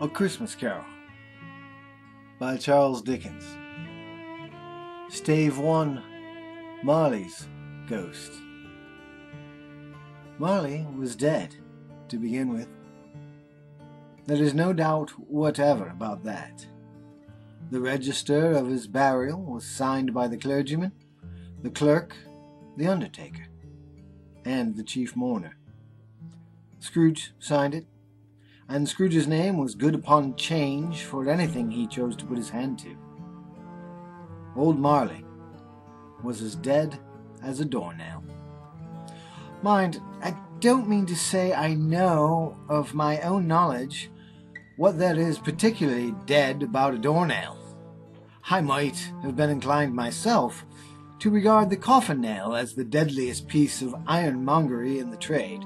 A Christmas Carol by Charles Dickens. Stave 1, Marley's Ghost. Marley was dead, to begin with. There is no doubt whatever about that. The register of his burial was signed by the clergyman, the clerk, the undertaker, and the chief mourner. Scrooge signed it, and Scrooge's name was good upon change for anything he chose to put his hand to. Old Marley was as dead as a doornail. Mind, I don't mean to say I know of my own knowledge what there is particularly dead about a doornail. I might have been inclined myself to regard the coffin nail as the deadliest piece of ironmongery in the trade,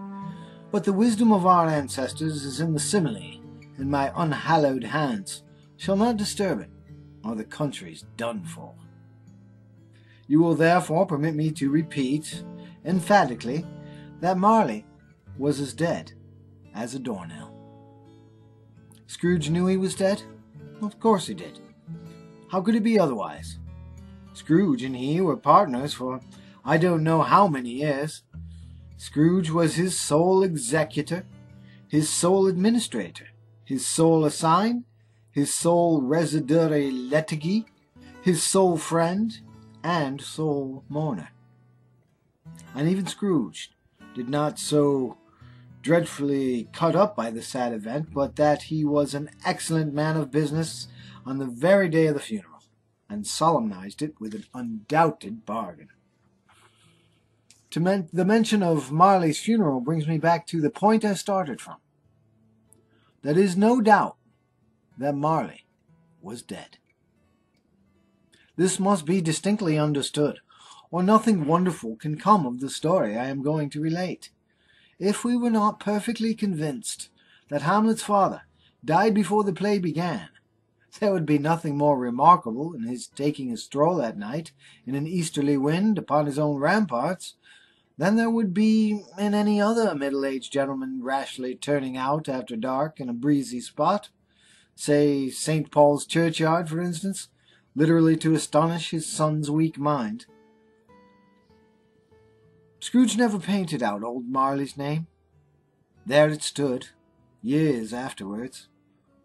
but the wisdom of our ancestors is in the simile, and my unhallowed hands shall not disturb it, or the country's done for. You will therefore permit me to repeat, emphatically, that Marley was as dead as a doornail. Scrooge knew he was dead? Of course he did. How could it be otherwise? Scrooge and he were partners for I don't know how many years. Scrooge was his sole executor, his sole administrator, his sole assign, his sole residuary legatee, his sole friend, and sole mourner. And even Scrooge did not so dreadfully cut up by the sad event, but that he was an excellent man of business on the very day of the funeral, and solemnized it with an undoubted bargain. The mention of Marley's funeral brings me back to the point I started from. There is no doubt that Marley was dead. This must be distinctly understood, or nothing wonderful can come of the story I am going to relate. If we were not perfectly convinced that Hamlet's father died before the play began, there would be nothing more remarkable in his taking a stroll that night in an easterly wind upon his own ramparts than there would be in any other middle-aged gentleman rashly turning out after dark in a breezy spot, say St. Paul's churchyard, for instance, literally to astonish his son's weak mind. Scrooge never painted out old Marley's name. There it stood, years afterwards,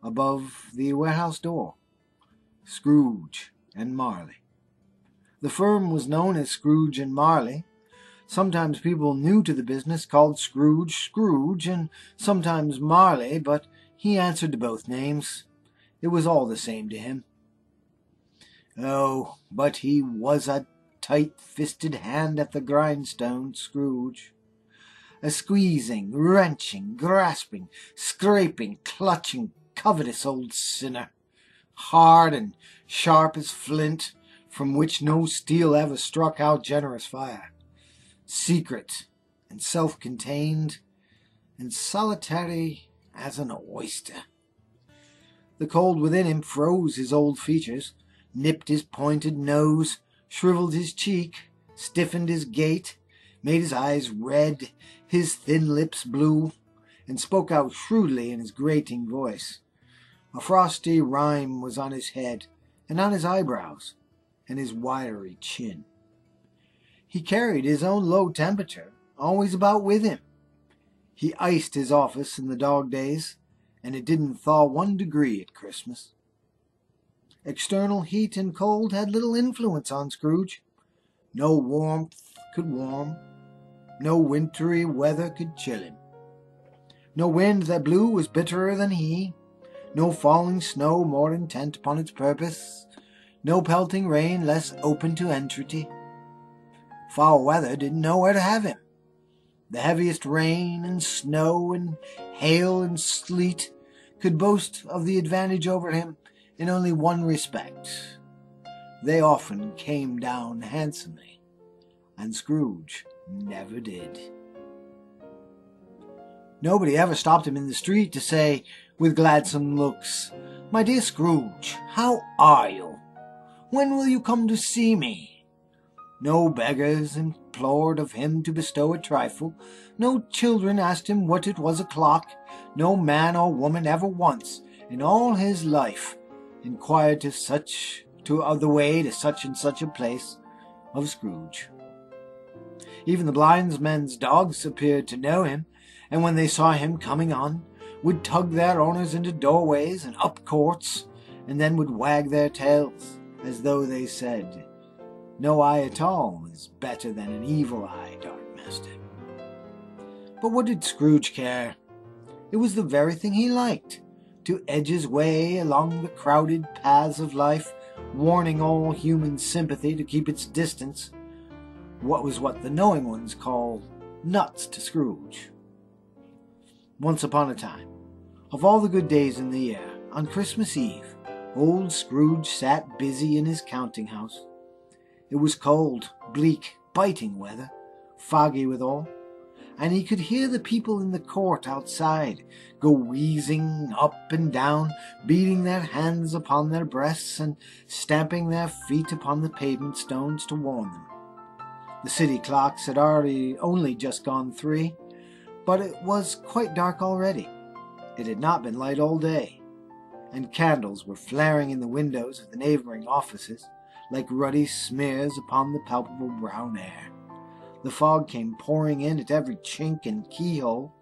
above the warehouse door. Scrooge and Marley. The firm was known as Scrooge and Marley. Sometimes people new to the business called Scrooge Scrooge, and sometimes Marley, but he answered to both names. It was all the same to him. Oh, but he was a tight-fisted hand at the grindstone, Scrooge. A squeezing, wrenching, grasping, scraping, clutching, covetous old sinner, hard and sharp as flint, from which no steel ever struck out generous fire. Secret and self-contained and solitary as an oyster. The cold within him froze his old features, nipped his pointed nose, shriveled his cheek, stiffened his gait, made his eyes red, his thin lips blue, and spoke out shrewdly in his grating voice. A frosty rime was on his head, and on his eyebrows, and his wiry chin. He carried his own low temperature always about with him. He iced his office in the dog days, and it didn't thaw 1 degree at Christmas. External heat and cold had little influence on Scrooge. No warmth could warm, no wintry weather could chill him. No wind that blew was bitterer than he, no falling snow more intent upon its purpose, no pelting rain less open to entreaty. Foul weather didn't know where to have him. The heaviest rain and snow and hail and sleet could boast of the advantage over him in only one respect. They often came down handsomely, and Scrooge never did. Nobody ever stopped him in the street to say, with gladsome looks, "My dear Scrooge, how are you? When will you come to see me?" No beggars implored of him to bestow a trifle. No children asked him what it was o'clock. No man or woman ever once in all his life inquired the way to such and such a place of Scrooge. Even the blindmen's dogs appeared to know him, and when they saw him coming on, would tug their owners into doorways and up courts, and then would wag their tails, as though they said, "No eye at all is better than an evil eye, dark master." But what did Scrooge care? It was the very thing he liked, to edge his way along the crowded paths of life, warning all human sympathy to keep its distance. What the knowing ones call nuts to Scrooge. Once upon a time, of all the good days in the year, on Christmas Eve, old Scrooge sat busy in his counting house. It was cold, bleak, biting weather, foggy withal, and he could hear the people in the court outside go wheezing up and down, beating their hands upon their breasts and stamping their feet upon the pavement stones to warn them. The city clocks had only just gone 3, but it was quite dark already. It had not been light all day, and candles were flaring in the windows of the neighboring offices like ruddy smears upon the palpable brown air. The fog came pouring in at every chink and keyhole,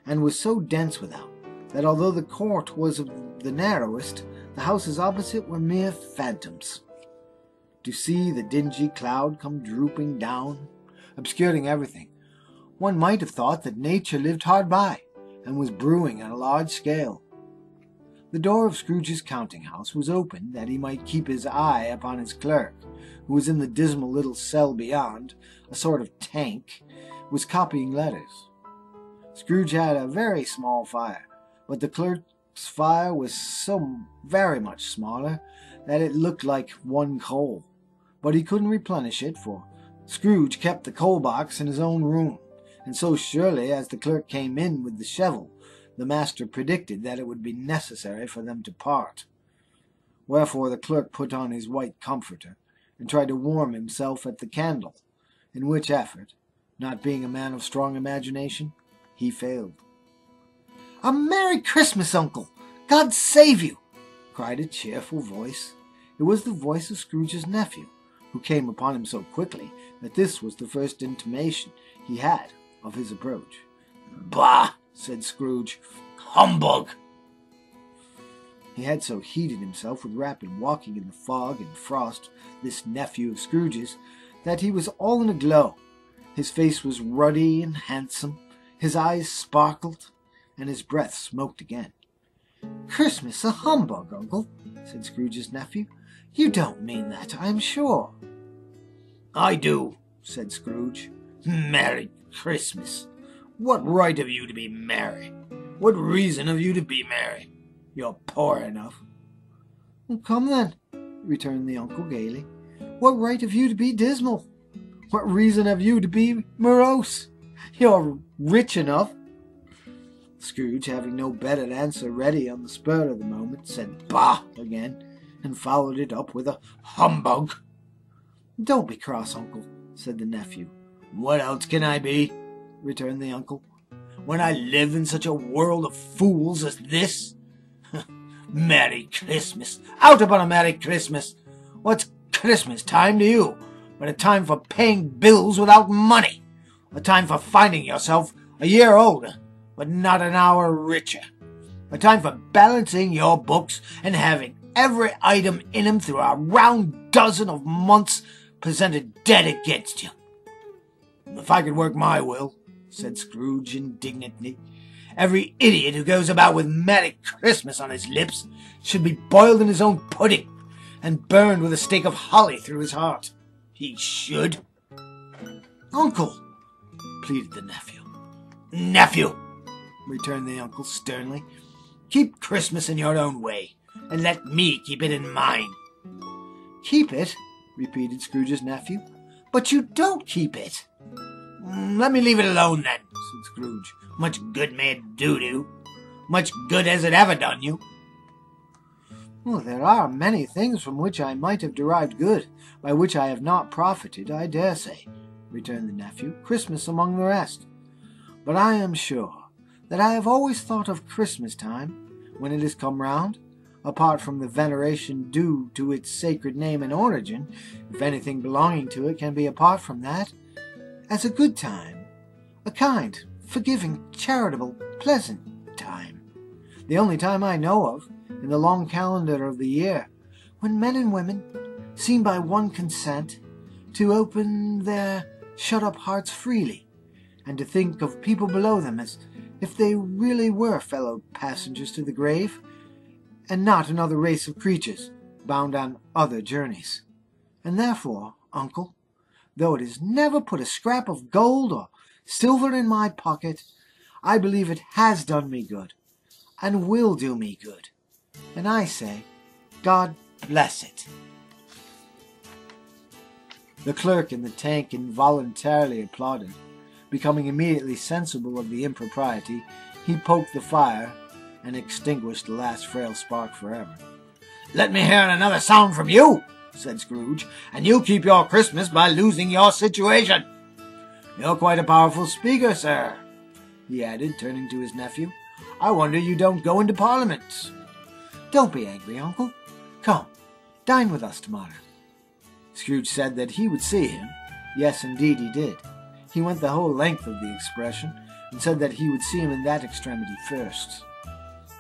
and was so dense without that although the court was of the narrowest, the houses opposite were mere phantoms. To see the dingy cloud come drooping down, obscuring everything, one might have thought that nature lived hard by, and was brewing on a large scale. The door of Scrooge's counting-house was open that he might keep his eye upon his clerk, who was in the dismal little cell beyond, a sort of tank, was copying letters. Scrooge had a very small fire, but the clerk's fire was so very much smaller that it looked like one coal. But he couldn't replenish it, for Scrooge kept the coal box in his own room, and so surely as the clerk came in with the shovel, the master predicted that it would be necessary for them to part. Wherefore the clerk put on his white comforter, and tried to warm himself at the candle, in which effort, not being a man of strong imagination, he failed. "A Merry Christmas, Uncle! God save you!" cried a cheerful voice. It was the voice of Scrooge's nephew, who came upon him so quickly that this was the first intimation he had of his approach. "Bah!" said Scrooge. "Humbug!" He had so heated himself with rapid walking in the fog and frost, this nephew of Scrooge's, that he was all in a glow. His face was ruddy and handsome, his eyes sparkled, and his breath smoked again. "Christmas a humbug, Uncle," said Scrooge's nephew. "You don't mean that, I am sure." "I do," said Scrooge. "Merry Christmas! What right have you to be merry? What reason have you to be merry? You're poor enough." "Well, come then," returned the uncle gaily. "What right have you to be dismal? What reason have you to be morose? You're rich enough." Scrooge, having no better answer ready on the spur of the moment, said "Bah!" again, and followed it up with a "Humbug!" "Don't be cross, Uncle," said the nephew. "What else can I be?" returned the uncle, "when I live in such a world of fools as this? Merry Christmas! Out upon a Merry Christmas! What's Christmas time to you but a time for paying bills without money? A time for finding yourself a year older, but not an hour richer? A time for balancing your books and having every item in 'em through a round dozen of months presented dead against you? If I could work my will," said Scrooge indignantly, "every idiot who goes about with Merry Christmas on his lips should be boiled in his own pudding and burned with a stake of holly through his heart. He should." "Uncle!" pleaded the nephew. "Nephew!" returned the uncle sternly. "Keep Christmas in your own way, and let me keep it in mine." "Keep it?" repeated Scrooge's nephew. "But you don't keep it." "Let me leave it alone, then," said Scrooge. "Much good may it do you? Much good has it ever done you?" "Well, there are many things from which I might have derived good, by which I have not profited, I dare say," returned the nephew, "Christmas among the rest. But I am sure that I have always thought of Christmas time when it has come round, apart from the veneration due to its sacred name and origin, if anything belonging to it can be apart from that, as a good time, a kind, forgiving, charitable, pleasant time. The only time I know of, in the long calendar of the year, when men and women seem by one consent to open their shut-up hearts freely, and to think of people below them as if they really were fellow passengers to the grave, and not another race of creatures bound on other journeys. And therefore, uncle, though it has never put a scrap of gold or silver in my pocket, I believe it has done me good, and will do me good. And I say, God bless it. The clerk in the tank involuntarily applauded. Becoming immediately sensible of the impropriety, he poked the fire and extinguished the last frail spark forever. "Let me hear another sound from you," said Scrooge, "and you'll keep your Christmas by losing your situation. You're quite a powerful speaker, sir," he added, turning to his nephew. "I wonder you don't go into Parliament." "Don't be angry, uncle. Come, dine with us tomorrow." Scrooge said that he would see him. Yes, indeed he did. He went the whole length of the expression, and said that he would see him in that extremity first.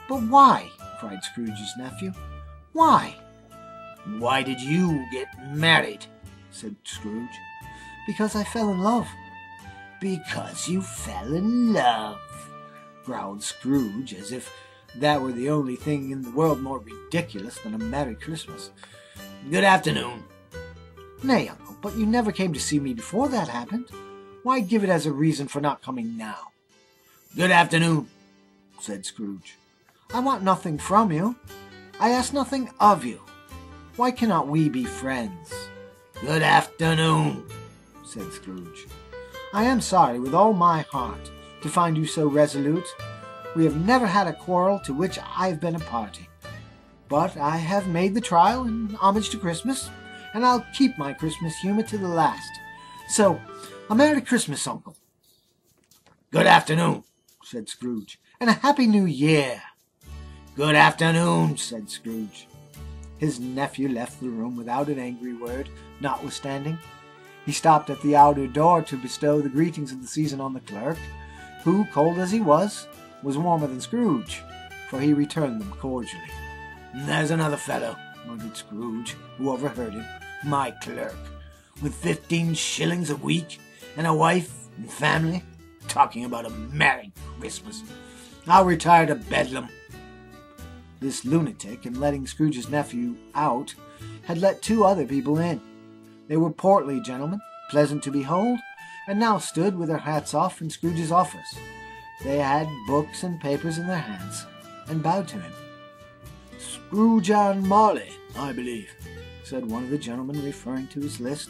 "But why?" cried Scrooge's nephew. "Why?" "Why did you get married?" said Scrooge. "Because I fell in love." "Because you fell in love," growled Scrooge, as if that were the only thing in the world more ridiculous than a Merry Christmas. "Good afternoon." "Nay, uncle, but you never came to see me before that happened. Why give it as a reason for not coming now?" "Good afternoon," said Scrooge. "I want nothing from you. I ask nothing of you. Why cannot we be friends?" "Good afternoon," said Scrooge. "I am sorry with all my heart to find you so resolute. We have never had a quarrel to which I have been a party. But I have made the trial in homage to Christmas, and I'll keep my Christmas humor to the last. So, a Merry Christmas, uncle." "Good afternoon," said Scrooge, "and a Happy New Year." "Good afternoon," said Scrooge. His nephew left the room without an angry word, notwithstanding. He stopped at the outer door to bestow the greetings of the season on the clerk, who, cold as he was warmer than Scrooge, for he returned them cordially. "There's another fellow," muttered Scrooge, who overheard him. "My clerk, with 15 shillings a week, and a wife and family, talking about a Merry Christmas. I'll retire to Bedlam." This lunatic, in letting Scrooge's nephew out, had let 2 other people in. They were portly gentlemen, pleasant to behold, and now stood with their hats off in Scrooge's office. They had books and papers in their hands, and bowed to him. "Scrooge and Marley, I believe," said one of the gentlemen, referring to his list.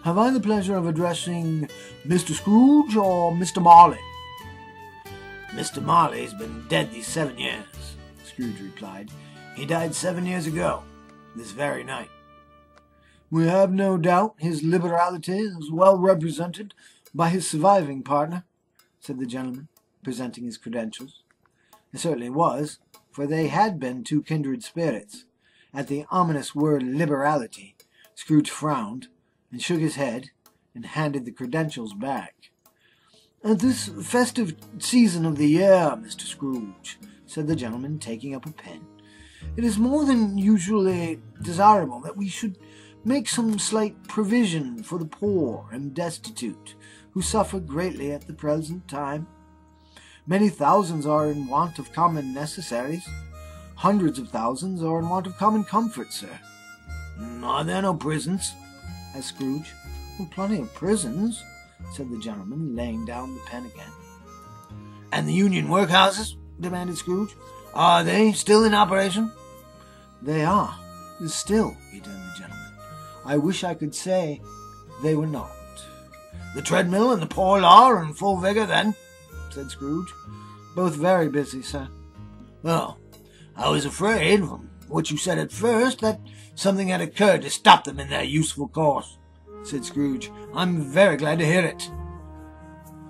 "Have I the pleasure of addressing Mr. Scrooge or Mr. Marley?" "Mr. Marley's been dead these 7 years," Scrooge replied. "He died 7 years ago, this very night." "We have no doubt his liberality is well represented by his surviving partner," said the gentleman, presenting his credentials. It certainly was, for they had been 2 kindred spirits. At the ominous word liberality, Scrooge frowned, and shook his head, and handed the credentials back. "At this festive season of the year, Mr. Scrooge," said the gentleman, taking up a pen, "it is more than usually desirable that we should make some slight provision for the poor and destitute, who suffer greatly at the present time. Many thousands are in want of common necessaries. Hundreds of thousands are in want of common comfort, sir." "Are there no prisons?" asked Scrooge. "Well, plenty of prisons," said the gentleman, laying down the pen again. "And the Union workhouses?" demanded Scrooge. "Are they still in operation?" "They are, still," returned the gentleman. "I wish I could say they were not." "The treadmill and the poor law are in full vigor, then?" said Scrooge. "Both very busy, sir." "Oh, I was afraid, from what you said at first, that something had occurred to stop them in their useful course," said Scrooge. "I'm very glad to hear it."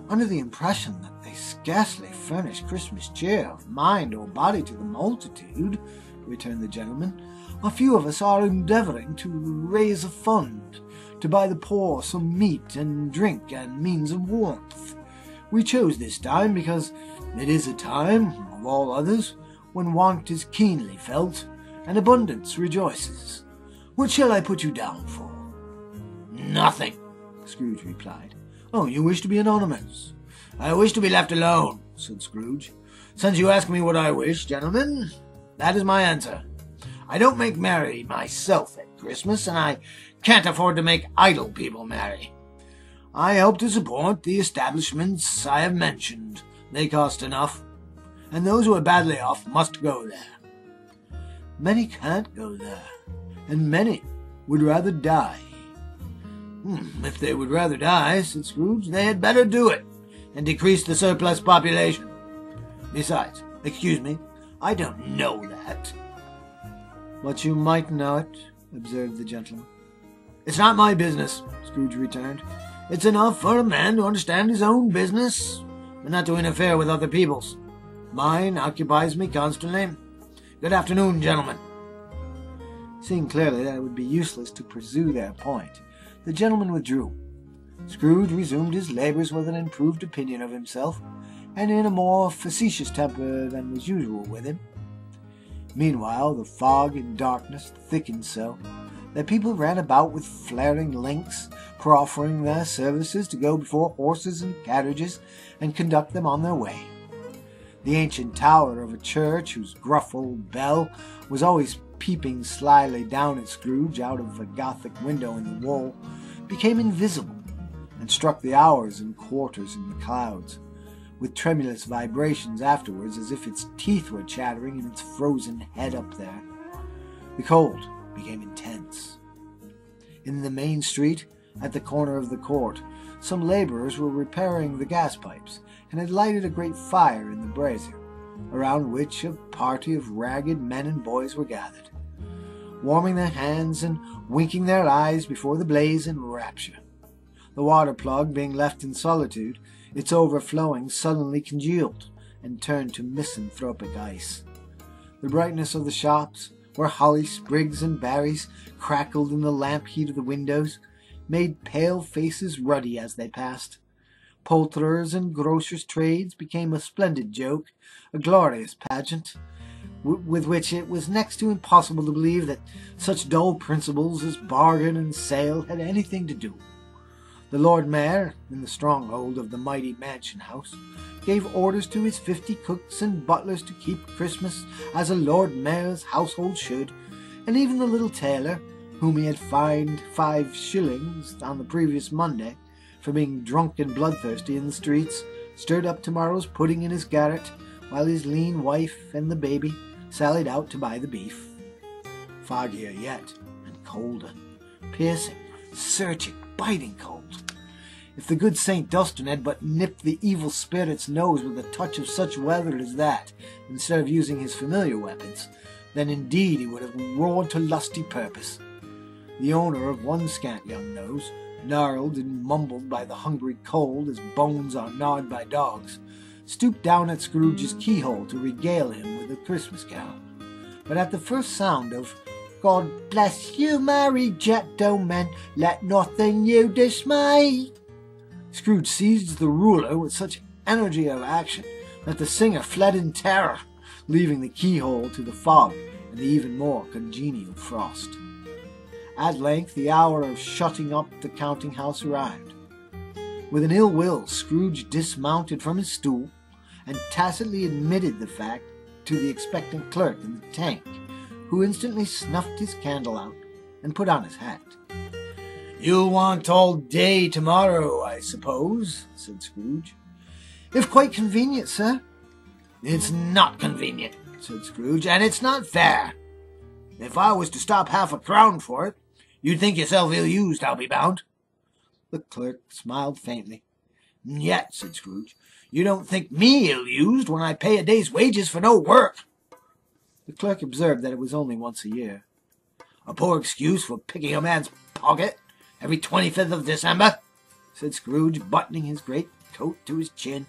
"Under the impression that they scarcely furnish Christmas cheer of mind or body to the multitude," returned the gentleman. "A few of us are endeavouring to raise a fund, to buy the poor some meat and drink and means of warmth. We chose this time because it is a time, of all others, when want is keenly felt, and abundance rejoices. What shall I put you down for?" "Nothing," Scrooge replied. "Oh, you wish to be anonymous?" "I wish to be left alone," said Scrooge. "Since you ask me what I wish, gentlemen, that is my answer. I don't make merry myself at Christmas, and I can't afford to make idle people merry. I help to support the establishments I have mentioned. They cost enough, and those who are badly off must go there." "Many can't go there, and many would rather die." "If they would rather die," said Scrooge, "they had better do it, and decrease the surplus population. Besides, excuse me, I don't know that." "But you might know it," observed the gentleman. "It's not my business," Scrooge returned. "It's enough for a man to understand his own business, and not to interfere with other people's. Mine occupies me constantly. Good afternoon, gentlemen." Seeing clearly that it would be useless to pursue their point, the gentleman withdrew. Scrooge resumed his labours with an improved opinion of himself, and in a more facetious temper than was usual with him. Meanwhile, the fog and darkness thickened so that people ran about with flaring links, proffering their services to go before horses and carriages and conduct them on their way. The ancient tower of a church, whose gruff old bell was always peeping slyly down at Scrooge out of a Gothic window in the wall, became invisible, and struck the hours and quarters in the clouds, with tremulous vibrations afterwards, as if its teeth were chattering in its frozen head up there. The cold became intense. In the main street, at the corner of the court, some labourers were repairing the gas pipes, and had lighted a great fire in the brazier, around which a party of ragged men and boys were gathered, warming their hands and winking their eyes before the blaze in rapture. The water plug being left in solitude, its overflowing suddenly congealed and turned to misanthropic ice. The brightness of the shops, where holly sprigs and berries crackled in the lamp heat of the windows, made pale faces ruddy as they passed. Poulterers' and grocers' trades became a splendid joke, a glorious pageant, with which it was next to impossible to believe that such dull principles as bargain and sale had anything to do. The Lord Mayor, in the stronghold of the mighty mansion house, gave orders to his 50 cooks and butlers to keep Christmas as a Lord Mayor's household should, and even the little tailor, whom he had fined 5 shillings on the previous Monday for being drunk and bloodthirsty in the streets, stirred up tomorrow's pudding in his garret, while his lean wife and the baby sallied out to buy the beef. Foggier yet, and colder, piercing, searching, biting cold. If the good St. Dunstan had but nipped the evil spirit's nose with a touch of such weather as that, instead of using his familiar weapons, then indeed he would have roared to lusty purpose. The owner of one scant young nose, gnarled and mumbled by the hungry cold as bones are gnawed by dogs, stooped down at Scrooge's keyhole to regale him with a Christmas carol. But at the first sound of "God bless you, merry gentlemen, let nothing you dismay," Scrooge seized the ruler with such energy of action that the singer fled in terror, leaving the keyhole to the fog and the even more congenial frost. At length the hour of shutting up the counting-house arrived. With an ill will, Scrooge dismounted from his stool, and tacitly admitted the fact to the expectant clerk in the tank, who instantly snuffed his candle out and put on his hat. "You'll want all day tomorrow, I suppose," said Scrooge. "If quite convenient, sir." "It's not convenient," said Scrooge, "and it's not fair. If I was to stop half a crown for it, you'd think yourself ill-used, I'll be bound." The clerk smiled faintly. "Yet," said Scrooge, "you don't think me ill-used when I pay a day's wages for no work." The clerk observed that it was only once a year. "A poor excuse for picking a man's pocket every 25th of December," said Scrooge, buttoning his great coat to his chin.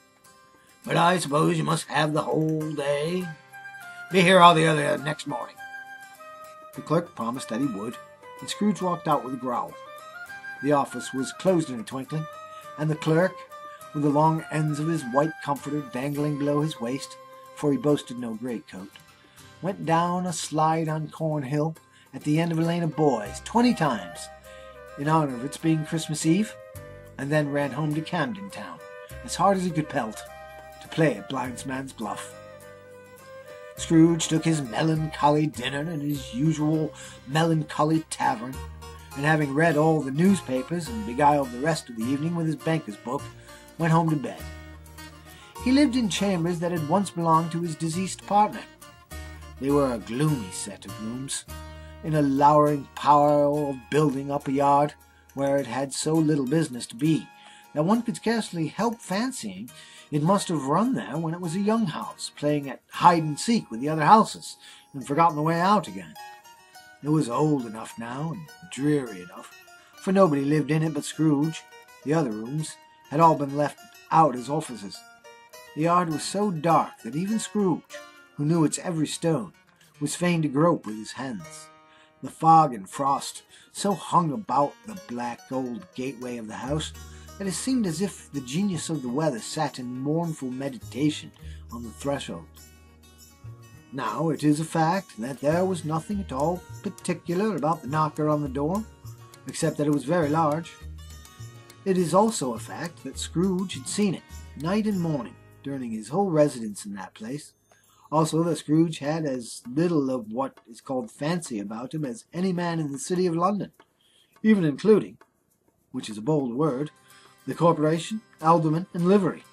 But I suppose you must have the whole day. Be here all the other next morning." The clerk promised that he would, and Scrooge walked out with a growl. The office was closed in a twinkling, and the clerk, with the long ends of his white comforter dangling below his waist, for he boasted no greatcoat, went down a slide on Cornhill at the end of a lane of boys 20 times, in honor of its being Christmas Eve, and then ran home to Camden Town, as hard as he could pelt, to play at Blindsman's Bluff. Scrooge took his melancholy dinner in his usual melancholy tavern, and having read all the newspapers and beguiled the rest of the evening with his banker's book, went home to bed. He lived in chambers that had once belonged to his deceased partner. They were a gloomy set of rooms, in a lowering pile of building up a yard, where it had so little business to be, that one could scarcely help fancying it must have run there when it was a young house, playing at hide-and-seek with the other houses, and forgotten the way out again. It was old enough now, and dreary enough, for nobody lived in it but Scrooge. The other rooms had all been left out as offices. The yard was so dark that even Scrooge, who knew its every stone, was fain to grope with his hands. The fog and frost so hung about the black old gateway of the house that it seemed as if the genius of the weather sat in mournful meditation on the threshold. Now it is a fact that there was nothing at all particular about the knocker on the door, except that it was very large. It is also a fact that Scrooge had seen it, night and morning, during his whole residence in that place. Also that Scrooge had as little of what is called fancy about him as any man in the city of London, even including, which is a bold word, the corporation, alderman, and livery.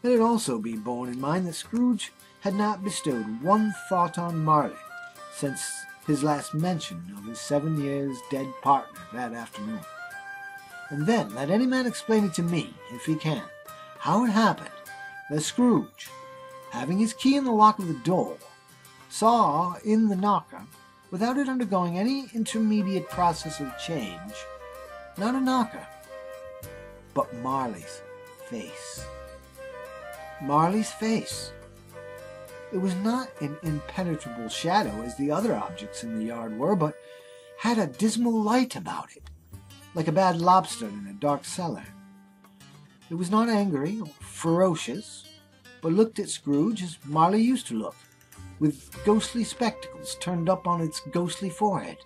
Let it also be borne in mind that Scrooge had not bestowed one thought on Marley since his last mention of his 7 years dead partner that afternoon. And then let any man explain it to me, if he can, how it happened that Scrooge, having his key in the lock of the door, saw in the knocker, without it undergoing any intermediate process of change, not a knocker, but Marley's face. Marley's face. It was not an impenetrable shadow as the other objects in the yard were, but had a dismal light about it, like a bad lobster in a dark cellar. It was not angry or ferocious, but looked at Scrooge as Marley used to look, with ghostly spectacles turned up on its ghostly forehead.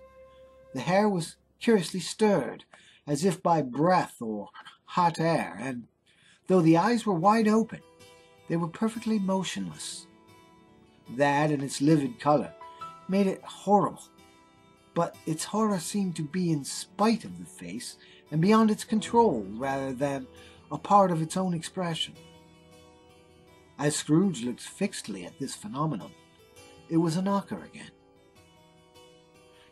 The hair was curiously stirred, as if by breath or hot air, and though the eyes were wide open, they were perfectly motionless. That and its livid color made it horrible, but its horror seemed to be in spite of the face and beyond its control rather than a part of its own expression. As Scrooge looked fixedly at this phenomenon, it was a knocker again.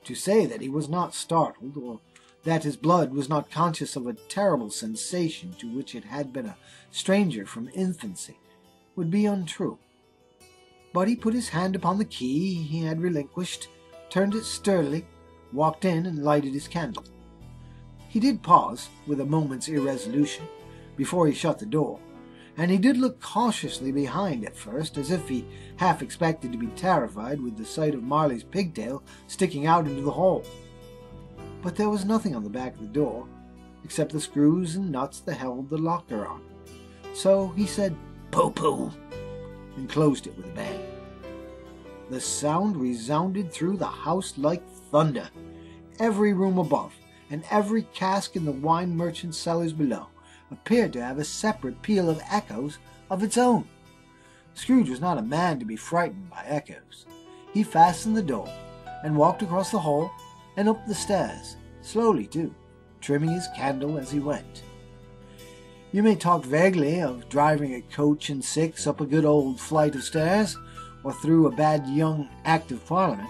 To say that he was not startled, or that his blood was not conscious of a terrible sensation to which it had been a stranger from infancy, would be untrue. But he put his hand upon the key he had relinquished, turned it sturdily, walked in, and lighted his candle. He did pause, with a moment's irresolution, before he shut the door, and he did look cautiously behind at first, as if he half expected to be terrified with the sight of Marley's pigtail sticking out into the hole. But there was nothing on the back of the door, except the screws and nuts that held the locker on. So he said, "Pooh-pooh," and closed it with a bang. The sound resounded through the house like thunder. Every room above, and every cask in the wine merchant's cellars below, appeared to have a separate peal of echoes of its own. Scrooge was not a man to be frightened by echoes. He fastened the door, and walked across the hall, and up the stairs, slowly too, trimming his candle as he went. You may talk vaguely of driving a coach and six up a good old flight of stairs, or through a bad young Act of Parliament,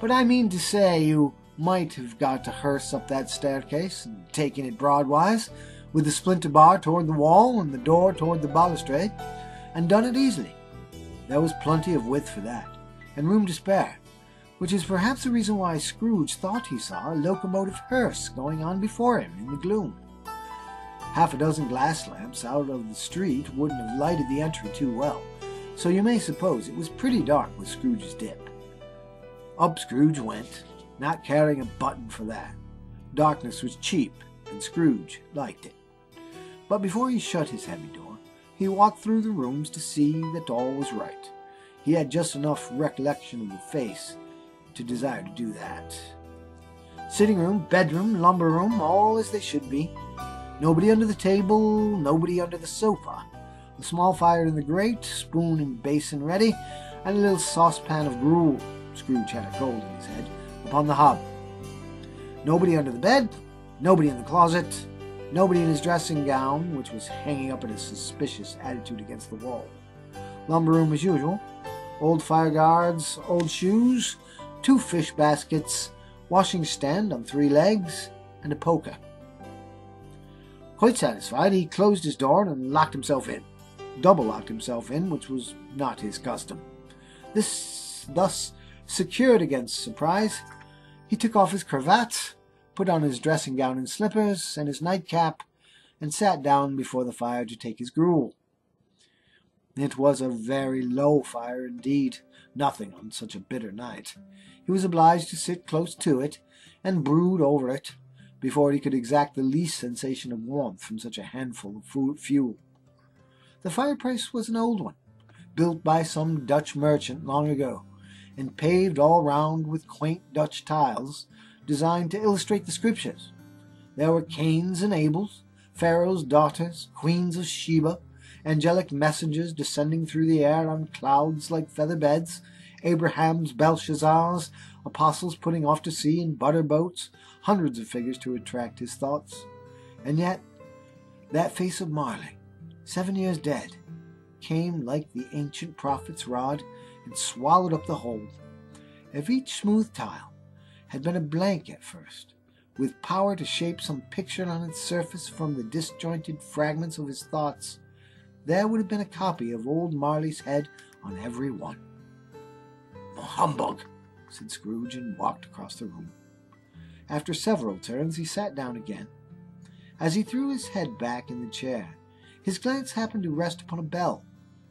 but I mean to say you might have got a hearse up that staircase, and taken it broadwise, with the splinter bar toward the wall and the door toward the balustrade, and done it easily. There was plenty of width for that, and room to spare, which is perhaps the reason why Scrooge thought he saw a locomotive hearse going on before him in the gloom. Half a dozen glass lamps out of the street wouldn't have lighted the entry too well, so you may suppose it was pretty dark with Scrooge's dip. Up Scrooge went, not caring a button for that. Darkness was cheap, and Scrooge liked it. But before he shut his heavy door, he walked through the rooms to see that all was right. He had just enough recollection of the face to desire to do that. Sitting room, bedroom, lumber room, all as they should be. Nobody under the table, nobody under the sofa. A small fire in the grate, spoon and basin ready, and a little saucepan of gruel, Scrooge had a cold in his head, upon the hob. Nobody under the bed, nobody in the closet, nobody in his dressing gown, which was hanging up in a suspicious attitude against the wall. Lumber room as usual. Old fire guards, old shoes, 2 fish baskets, washing stand on 3 legs, and a poker. Quite satisfied, he closed his door and locked himself in. Double-locked himself in, which was not his custom. Thus secured against surprise, he took off his cravat, put on his dressing gown and slippers, and his nightcap, and sat down before the fire to take his gruel. It was a very low fire indeed, nothing on such a bitter night. He was obliged to sit close to it, and brood over it, before he could exact the least sensation of warmth from such a handful of fuel. The fireplace was an old one, built by some Dutch merchant long ago, and paved all round with quaint Dutch tiles, designed to illustrate the Scriptures. There were Cains and Abels, Pharaoh's daughters, queens of Sheba, angelic messengers descending through the air on clouds like feather beds, Abraham's Belshazzars, apostles putting off to sea in butter boats, hundreds of figures to attract his thoughts. And yet, that face of Marley, 7 years dead, came like the ancient prophet's rod and swallowed up the whole. If each smooth tile had been a blank at first, with power to shape some picture on its surface from the disjointed fragments of his thoughts, there would have been a copy of old Marley's head on every one. "Humbug," said Scrooge, and walked across the room. After several turns, he sat down again. As he threw his head back in the chair, his glance happened to rest upon a bell,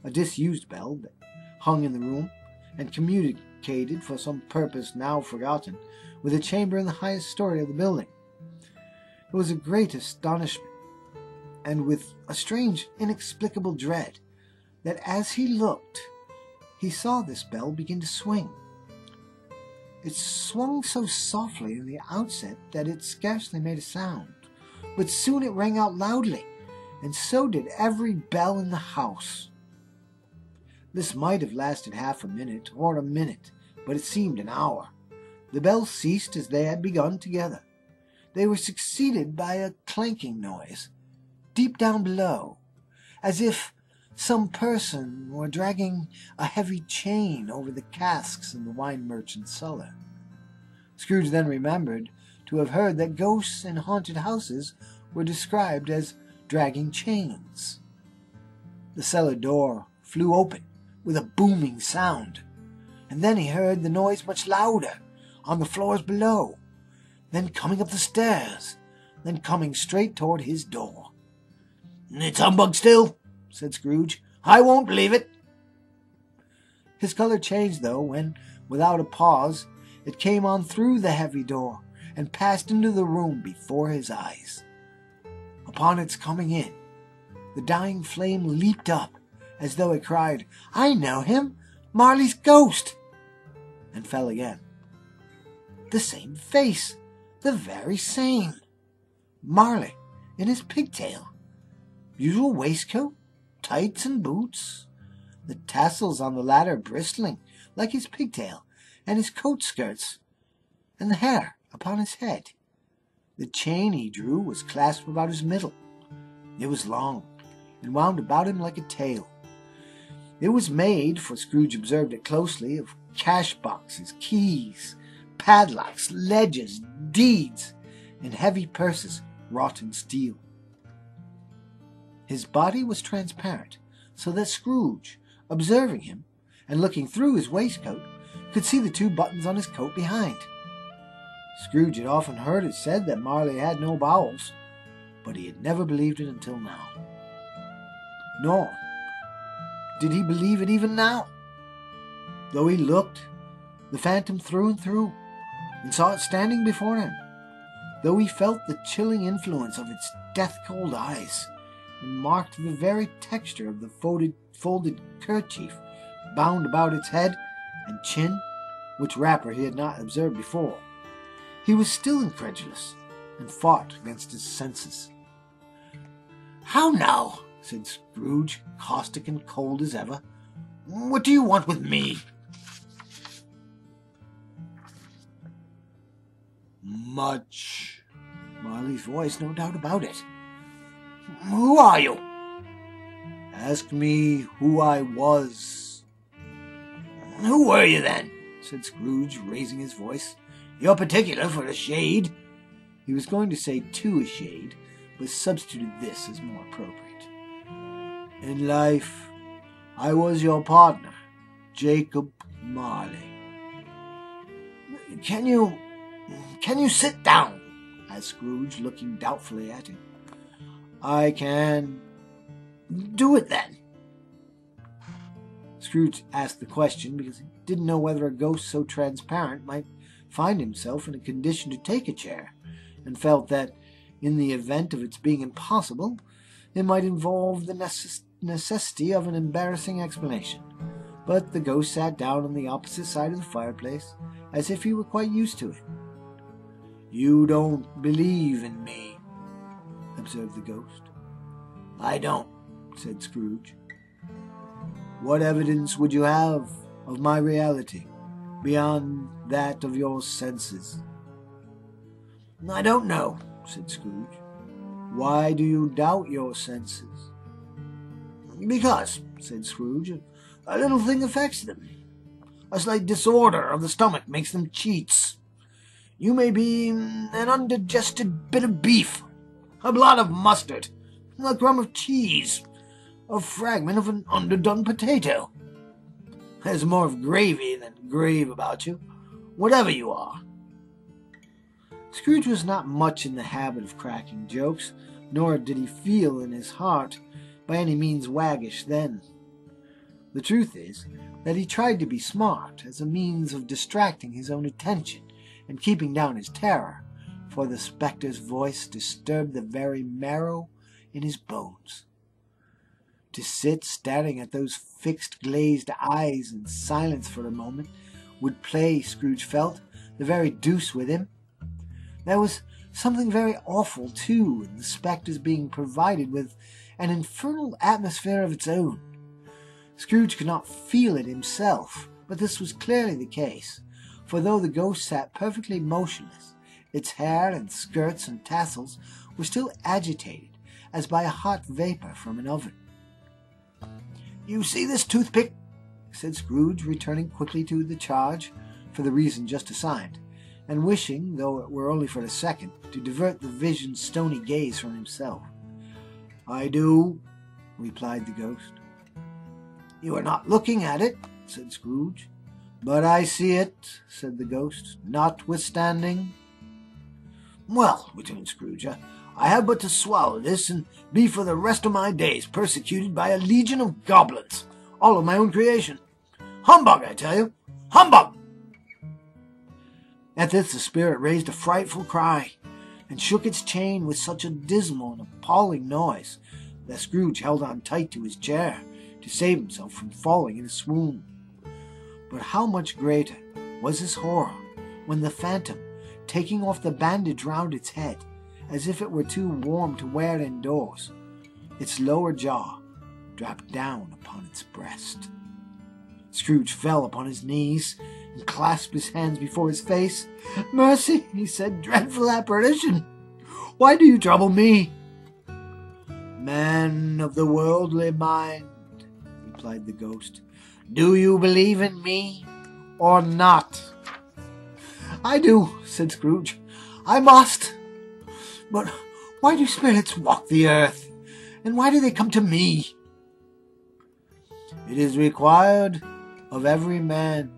a disused bell that hung in the room, and communicated, for some purpose now forgotten, with a chamber in the highest story of the building. It was a great astonishment, and with a strange, inexplicable dread, that as he looked, he saw this bell begin to swing. It swung so softly in the outset that it scarcely made a sound, but soon it rang out loudly, and so did every bell in the house. This might have lasted half a minute or a minute, but it seemed an hour. The bells ceased as they had begun together. They were succeeded by a clanking noise, deep down below, as if some person were dragging a heavy chain over the casks in the wine merchant's cellar. Scrooge then remembered to have heard that ghosts in haunted houses were described as dragging chains. The cellar door flew open with a booming sound, and then he heard the noise much louder on the floors below, then coming up the stairs, then coming straight toward his door. "It's humbug still," said Scrooge. "I won't believe it." His color changed, though, when, without a pause, it came on through the heavy door and passed into the room before his eyes. Upon its coming in, the dying flame leaped up, as though it cried, "I know him! Marley's ghost!" and fell again. The same face! The very same! Marley in his pigtail! Usual waistcoat, tights and boots, the tassels on the latter bristling like his pigtail and his coat skirts, and the hair upon his head. The chain he drew was clasped about his middle. It was long, and wound about him like a tail. It was made, for Scrooge observed it closely, of cash boxes, keys, padlocks, ledgers, deeds, and heavy purses wrought in steel. His body was transparent, so that Scrooge, observing him, and looking through his waistcoat, could see the 2 buttons on his coat behind. Scrooge had often heard it said that Marley had no bowels, but he had never believed it until now. Nor did he believe it even now. Though he looked the phantom through and through, and saw it standing before him, though he felt the chilling influence of its death-cold eyes, and marked the very texture of the folded kerchief bound about its head and chin, which wrapper he had not observed before, he was still incredulous, and fought against his senses. "How now?" said Scrooge, caustic and cold as ever. "What do you want with me?" "Much." Marley's voice, no doubt about it. "Who are you?" "Ask me who I was." "Who were you then?" said Scrooge, raising his voice. "You're particular for a shade." He was going to say to a shade, but substituted this as more appropriate. "In life, I was your partner, Jacob Marley." Can you sit down?" asked Scrooge, looking doubtfully at him. "I can." "Do it then." Scrooge asked the question because he didn't know whether a ghost so transparent might find himself in a condition to take a chair, and felt that, in the event of its being impossible, it might involve the necessity of an embarrassing explanation. But the ghost sat down on the opposite side of the fireplace, as if he were quite used to it. "You don't believe in me," observed the ghost. "I don't," said Scrooge. "What evidence would you have of my reality, beyond that of your senses?" "I don't know," said Scrooge. "Why do you doubt your senses?" "Because," said Scrooge, "a little thing affects them. A slight disorder of the stomach makes them cheats. You may be an undigested bit of beef, a blot of mustard, a crumb of cheese, a fragment of an underdone potato. There's more of gravy than grave about you, whatever you are." Scrooge was not much in the habit of cracking jokes, nor did he feel in his heart by any means waggish then. The truth is that he tried to be smart as a means of distracting his own attention and keeping down his terror, for the spectre's voice disturbed the very marrow in his bones. To sit staring at those fixed glazed eyes in silence for a moment would play, Scrooge felt, the very deuce with him. There was something very awful, too, in the spectre's being provided with an infernal atmosphere of its own. Scrooge could not feel it himself, but this was clearly the case, for though the ghost sat perfectly motionless, its hair and skirts and tassels were still agitated as by a hot vapor from an oven. "You see this toothpick?" said Scrooge, returning quickly to the charge, for the reason just assigned, and wishing, though it were only for a second, to divert the vision's stony gaze from himself. "I do," replied the ghost. "You are not looking at it," said Scrooge. "But I see it," said the ghost, "notwithstanding." "Well," returned Scrooge, "I have but to swallow this, and be for the rest of my days persecuted by a legion of goblins, all of my own creation. Humbug, I tell you! Humbug!" At this the spirit raised a frightful cry, and shook its chain with such a dismal and appalling noise that Scrooge held on tight to his chair to save himself from falling in a swoon. But how much greater was his horror when the phantom, taking off the bandage round its head, as if it were too warm to wear indoors, its lower jaw dropped down upon its breast. Scrooge fell upon his knees and clasped his hands before his face. "Mercy," he said, "dreadful apparition! Why do you trouble me?" "Man of the worldly mind," replied the ghost, "do you believe in me or not?" "I do," said Scrooge. "I must. But why do spirits walk the earth? And why do they come to me?" "It is required of every man,"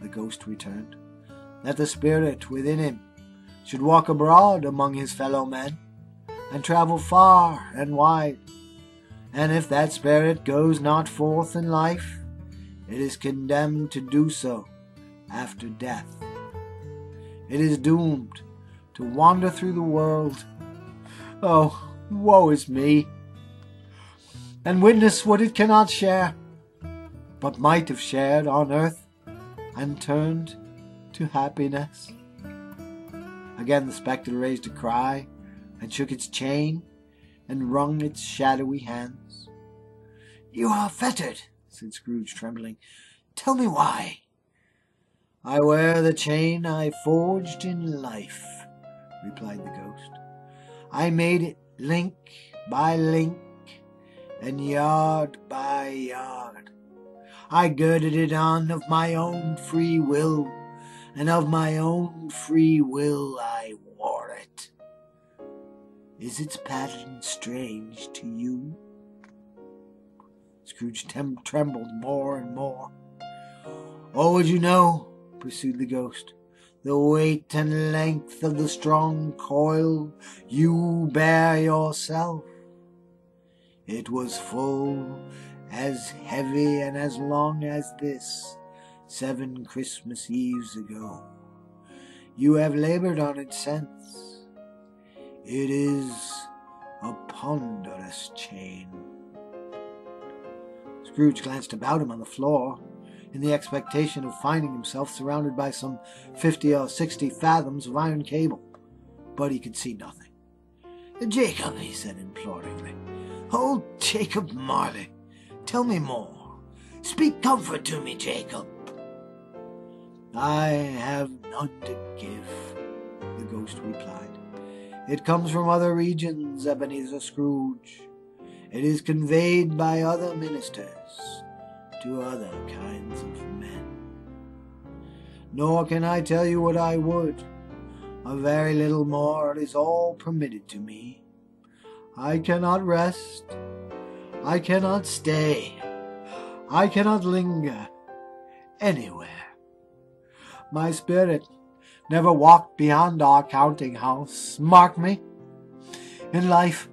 the ghost returned, "that the spirit within him should walk abroad among his fellow men, and travel far and wide. And if that spirit goes not forth in life, it is condemned to do so after death. It is doomed to wander through the world. Oh, woe is me! And witness what it cannot share, but might have shared on earth and turned to happiness. Again the spectre raised a cry and shook its chain and wrung its shadowy hands. "You are fettered," said Scrooge, trembling. "Tell me why." "I wear the chain I forged in life," replied the ghost. "I made it link by link and yard by yard. I girded it on of my own free will, and of my own free will I wore it. Is its pattern strange to you?" Scrooge trembled more and more. "Oh, would you know," pursued the ghost, "the weight and length of the strong coil you bear yourself? It was full, as heavy and as long as this, 7 Christmas Eves ago. You have labored on it since. It is a ponderous chain." Scrooge glanced about him on the floor, in the expectation of finding himself surrounded by some 50 or 60 fathoms of iron cable, but he could see nothing. "Jacob," he said imploringly, "old Jacob Marley, tell me more. Speak comfort to me, Jacob." "I have none to give," the ghost replied. "It comes from other regions, Ebenezer Scrooge. It is conveyed by other ministers to other kinds of men. Nor can I tell you what I would. A very little more is all permitted to me. I cannot rest. I cannot stay. I cannot linger anywhere. My spirit never walked beyond our counting house. Mark me. In life,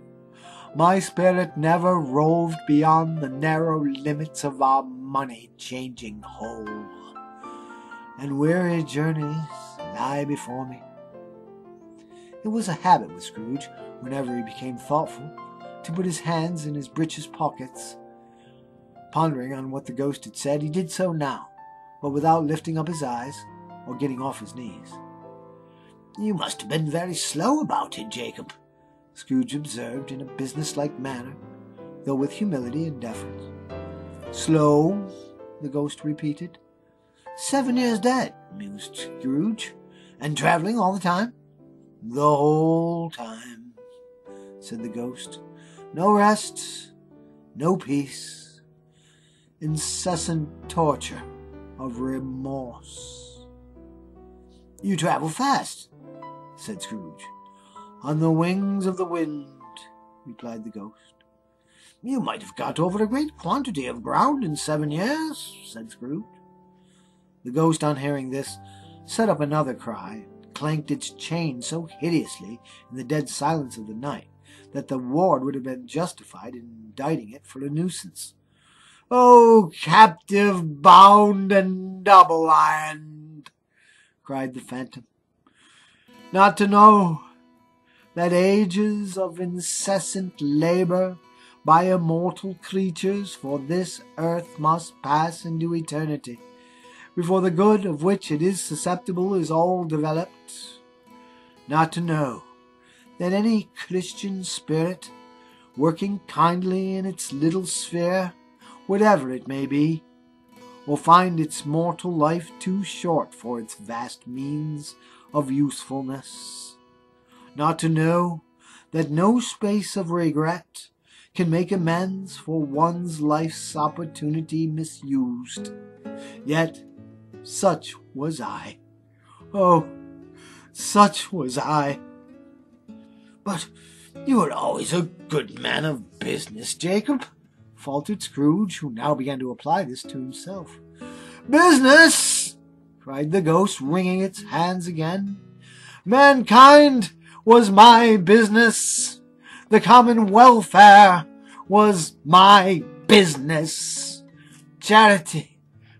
my spirit never roved beyond the narrow limits of our money-changing hole. And weary journeys lie before me." It was a habit with Scrooge, whenever he became thoughtful, to put his hands in his breeches pockets. Pondering on what the ghost had said, he did so now, but without lifting up his eyes or getting off his knees. "You must have been very slow about it, Jacob," Scrooge observed in a business-like manner, though with humility and deference. "Slow?" the ghost repeated. 7 years dead," mused Scrooge. "And traveling all the time?" "The whole time," said the ghost. "No rest, no peace, incessant torture of remorse." "You travel fast," said Scrooge. "On the wings of the wind," replied the ghost. "You might have got over a great quantity of ground in 7 years," said Scrooge. The ghost, on hearing this, set up another cry, clanked its chain so hideously in the dead silence of the night that the ward would have been justified in indicting it for a nuisance. "O captive, bound, and double-ironed," cried the phantom, "not to know that ages of incessant labor by immortal creatures for this earth must pass into eternity, before the good of which it is susceptible is all developed. Not to know that any Christian spirit, working kindly in its little sphere, whatever it may be, will find its mortal life too short for its vast means of usefulness. Not to know that no space of regret can make amends for one's life's opportunity misused. Yet such was I. Oh, such was I." "But you were always a good man of business, Jacob," faltered Scrooge, who now began to apply this to himself. "Business!" cried the ghost, wringing its hands again. "Mankind was my business. The common welfare was my business. Charity,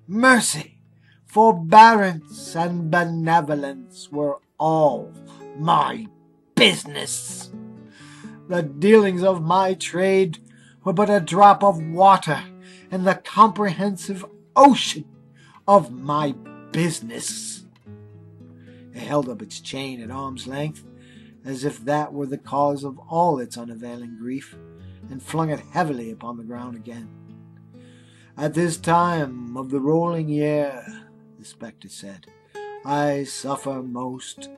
mercy, forbearance, and benevolence were all my business. The dealings of my trade were but a drop of water in the comprehensive ocean of my business. It held up its chain at arm's length, as if that were the cause of all its unavailing grief, and flung it heavily upon the ground again. At this time of the rolling year, the spectre said, I suffer most.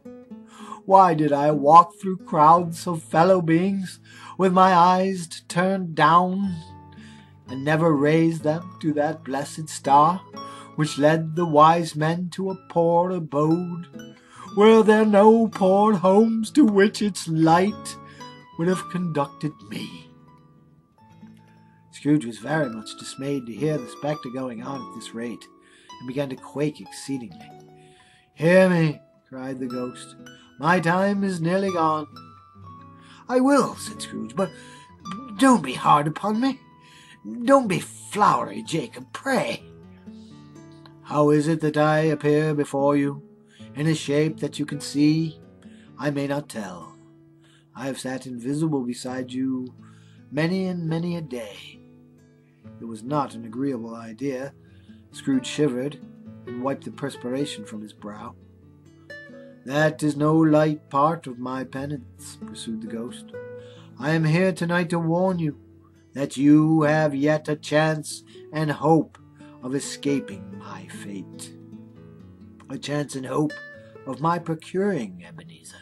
Why did I walk through crowds of fellow beings with my eyes turned down, and never raise them to that blessed star which led the wise men to a poor abode? Were there no poor homes to which its light would have conducted me? Scrooge was very much dismayed to hear the spectre going on at this rate, and began to quake exceedingly. Hear me, cried the ghost. My time is nearly gone. I will, said Scrooge, but don't be hard upon me. Don't be flowery, Jacob, pray. How is it that I appear before you, in a shape that you can see? I may not tell. I have sat invisible beside you many and many a day. It was not an agreeable idea. Scrooge shivered, and wiped the perspiration from his brow. That is no light part of my penance, pursued the ghost. I am here tonight to warn you that you have yet a chance and hope of escaping my fate. A chance and hope of my procuring Ebenezer.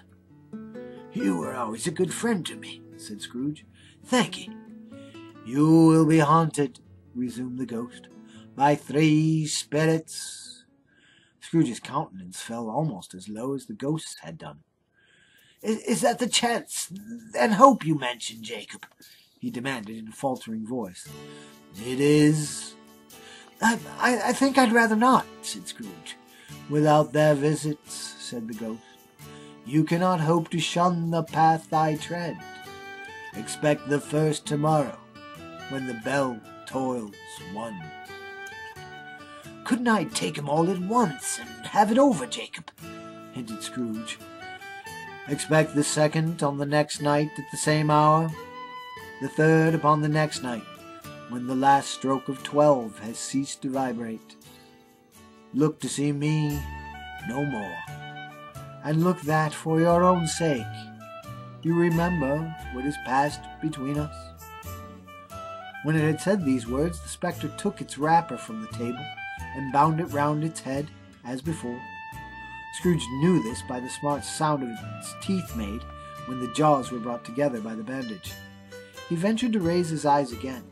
You were always a good friend to me, said Scrooge. Thank ye. You will be haunted, resumed the ghost, by 3 spirits. Scrooge's countenance fell almost as low as the ghost's had done. Is that the chance and hope you mentioned, Jacob? He demanded in a faltering voice. It is. I think I'd rather not, said Scrooge. Without their visits, said the ghost, you cannot hope to shun the path I tread. Expect the first tomorrow, when the bell tolls 1. Couldn't I take 'em all at once and have it over, Jacob? Hinted Scrooge. Expect the second on the next night at the same hour, the third upon the next night, when the last stroke of 12 has ceased to vibrate. Look to see me no more, and look that for your own sake you remember what has passed between us. When it had said these words, the spectre took its wrapper from the table and bound it round its head as before. Scrooge knew this by the smart sound of its teeth made when the jaws were brought together by the bandage. He ventured to raise his eyes again,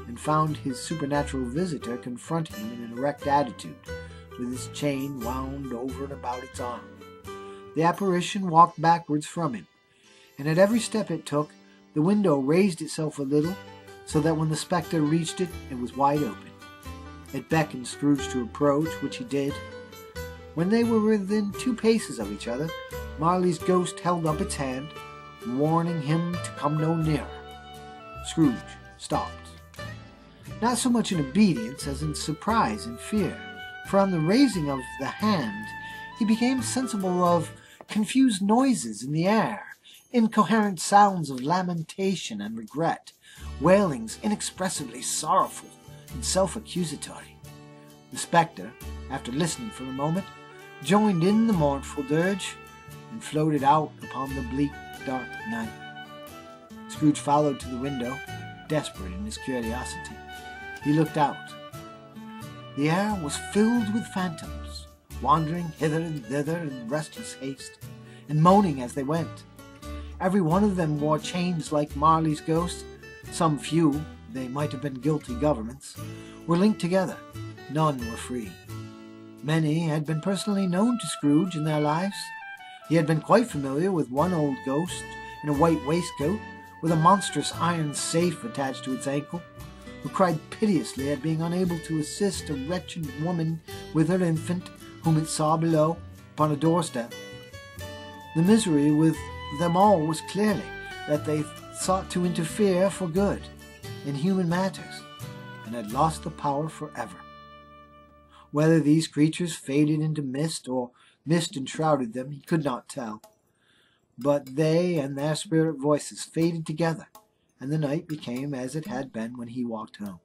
and found his supernatural visitor confronting him in an erect attitude, with his chain wound over and about its arm. The apparition walked backwards from him, and at every step it took, the window raised itself a little, so that when the spectre reached it, it was wide open. It beckoned Scrooge to approach, which he did. When they were within 2 paces of each other, Marley's ghost held up its hand, warning him to come no nearer. Scrooge stopped, not so much in obedience as in surprise and fear, for on the raising of the hand he became sensible of confused noises in the air, incoherent sounds of lamentation and regret, wailings inexpressibly sorrowful and self-accusatory. The spectre, after listening for a moment, joined in the mournful dirge, and floated out upon the bleak, dark night. Scrooge followed to the window, desperate in his curiosity. He looked out. The air was filled with phantoms, wandering hither and thither in restless haste, and moaning as they went. Every one of them wore chains like Marley's ghost. Some few, they might have been guilty governments, were linked together. None were free. Many had been personally known to Scrooge in their lives. He had been quite familiar with one old ghost in a white waistcoat, with a monstrous iron safe attached to its ankle, who cried piteously at being unable to assist a wretched woman with her infant, whom it saw below upon a doorstep. The misery with them all was clearly that they sought to interfere for good in human matters, and had lost the power forever. Whether these creatures faded into mist, or mist enshrouded them, he could not tell. But they and their spirit voices faded together, and the night became as it had been when he walked home.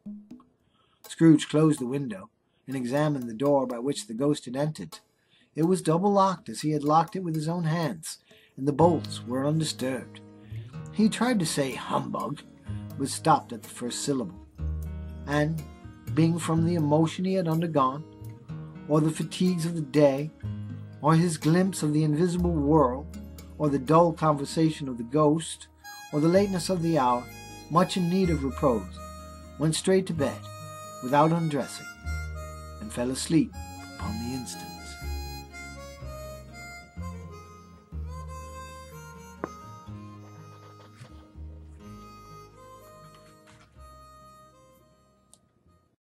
Scrooge closed the window, and examined the door by which the ghost had entered. It was double locked as he had locked it with his own hands, and the bolts were undisturbed. He tried to say humbug, but stopped at the first syllable, and, being from the emotion he had undergone, or the fatigues of the day, or his glimpse of the invisible world, or the dull conversation of the ghost, or the lateness of the hour, much in need of repose, went straight to bed, without undressing, and fell asleep upon the instant.